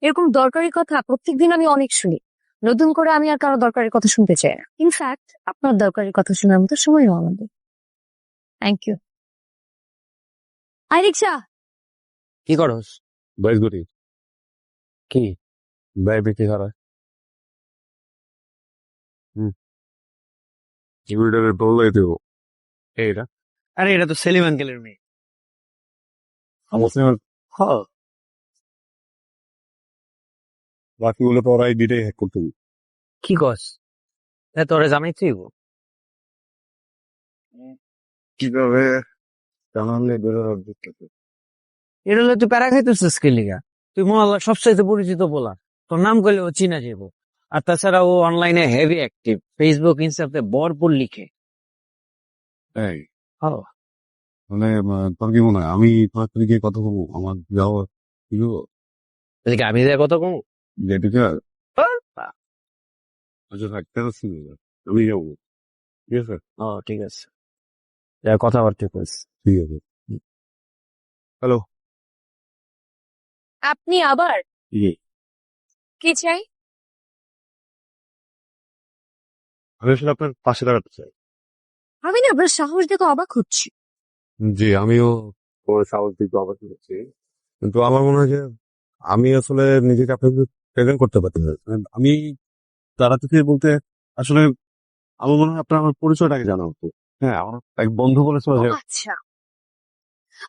এরকম দরকারি কথা প্রত্যেকদিন আমি অনেক শুনি। নতুন করে আমি আর কারো দরকারি কথা শুনতে চাই না। ইনফ্যাক্ট আপনার দরকারি কথা শোনার মতো সময়ও আমাদের। Thank you. আই রিক্সা। কি করস? বাইশ কোটি কি ব্যয় বিক্রি করা ইউটারের বললেই দেবো এইটা আরে এটা তো সেলিম আঙ্কেলের মেয়ে। আমার হ বাকিগুলো তো ওরাই ডিটাই হ্যাক করতে দিই। কি কস? তোরে জামাই চাইব? কিভাবে জানালে বেরোর দিতে এটা হলে তুই প্যারা খাইতেছিস কে লিগা? তুই মহল্লার সবচাইতে পরিচিত বলা, তোর নাম করলে ও চিনা যাবো। আর তাছাড়া ও অনলাইনে হেভি অ্যাক্টিভ, ফেসবুক ইনস্টাতে ভরপুর লিখে। এই হ মানে তোর কি মনে হয় আমি তোমার সাথে গিয়ে কথা বলবো আমার যাওয়া এদিকে আমি যা কথা কম। যেটুকু আচ্ছা থাকতে পারছি না আমি যাবো ঠিক আছে ও ঠিক আছে, যা কথাবার্তা কইস। ঠিক আছে হ্যালো আপনি আবার কি চাই? আমি আসলে আপনার পাশে দাঁড়াতে চাই। আমি না আপনার সাহস দেখে অবাক হচ্ছি। জি আমিও তোমার সাহস দিতে অবাক হচ্ছি, কিন্তু আমার মনে হয় যে আমি আসলে নিজেকে আপনাকে প্রেজেন্ট করতে পারছি না। আমি দাঁড়াতে চেয়ে বলতে আসলে আমার মনে হয় আপনার আমার পরিচয়টাকে জানা হতো। হ্যাঁ আমার এক বন্ধু বলেছিল যে আচ্ছা,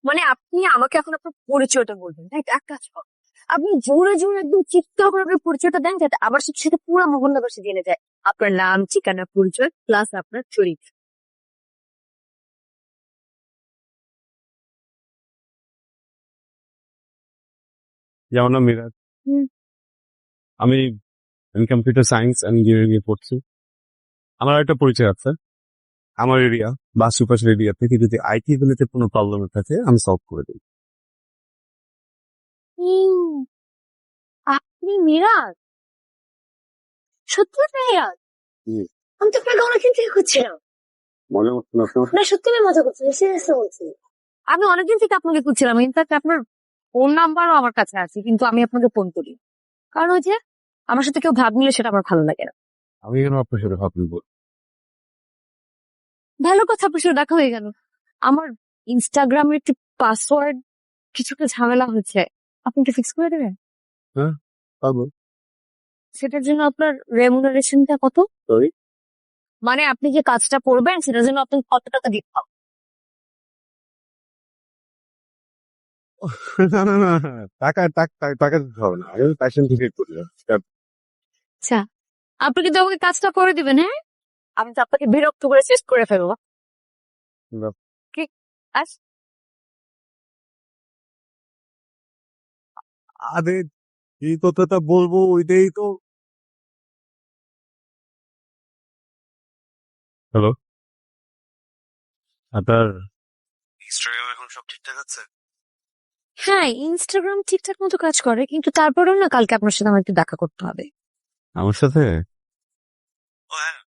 মানে আপনি আমাকে এখন আপনার পরিচয়টা বলবেন, তাই তো? এক কাজ করুন, আপনি জোরে জোরে একদম চিৎকার করে আপনার পরিচয়টা দেন, যাতে আমার সাথে সাথে পুরো মহল্লাবাসী জেনে যায় আপনার নাম, ঠিকানা, পরিচয় প্লাস আপনার চরিত্র। আমার নাম মিরাজ, হুম। আমি কম্পিউটার সায়েন্স অ্যান্ড ইঞ্জিনিয়ারিং এ পড়ছি। আমার একটা পরিচয় আছে, আমার এরিয়া বা সুপার এরিয়া থেকে যদি আইটি রিলেটেড কোনো প্রবলেম থাকে আমি সলভ করে দিই। হুম, আপনি মিরাজ? সত্যি আপনি মিরাজ? হুম। আমি তো আপনাকে অনেকদিন থেকে খুঁজছিলাম। মনে হচ্ছে না আপনার? না সত্যি আমি মজা করছি, সিরিয়াসলি বলছি। আমি অনেকদিন থেকে আপনাকে খুঁজছিলাম, ইনফ্যাক্ট আপনার ফোন নাম্বারও আমার কাছে আছে, কিন্তু আমি আপনাকে ফোন করি কারণ ওই যে আমার সাথে কেউ ভাব নিলে সেটা আমার ভালো লাগে না। আমি কেন আপনার সাথে ভাবলি বল? ভালো কথা, আপনার সাথে দেখা হয়ে গেল। আমার ইনস্টাগ্রামের একটি পাসওয়ার্ড কিছু একটা ঝামেলা হচ্ছে, আপনি কি ফিক্স করে দেবেন? হ্যাঁ পাবো। সেটার জন্য আপনার রেমুনারেশনটা কত? সরি মানে আপনি যে কাজটা করবেন সেটার জন্য আপনি কত টাকা দিতে হবে? না না না টাকা টাকা টাকা দিতে হবে না, আমি প্যাশন থেকে করি। আচ্ছা, আপনি কিন্তু আমাকে কাজটা করে দিবেন, হ্যাঁ? আমি তো আপনাকে বিরক্ত করে শেষ করে ফেলবো। না। কি? আস আরে এই কথাটা বলবো ওইটাই তো। হ্যালো, আপনার ইনস্টাগ্রাম এখন সব ঠিকঠাক আছে? হ্যাঁ, ইনস্টাগ্রাম ঠিকঠাক মতো কাজ করে, কিন্তু তারপরেও না কালকে আপনার সাথে আমার একটু দেখা করতে হবে। আমার সাথে? ও হ্যাঁ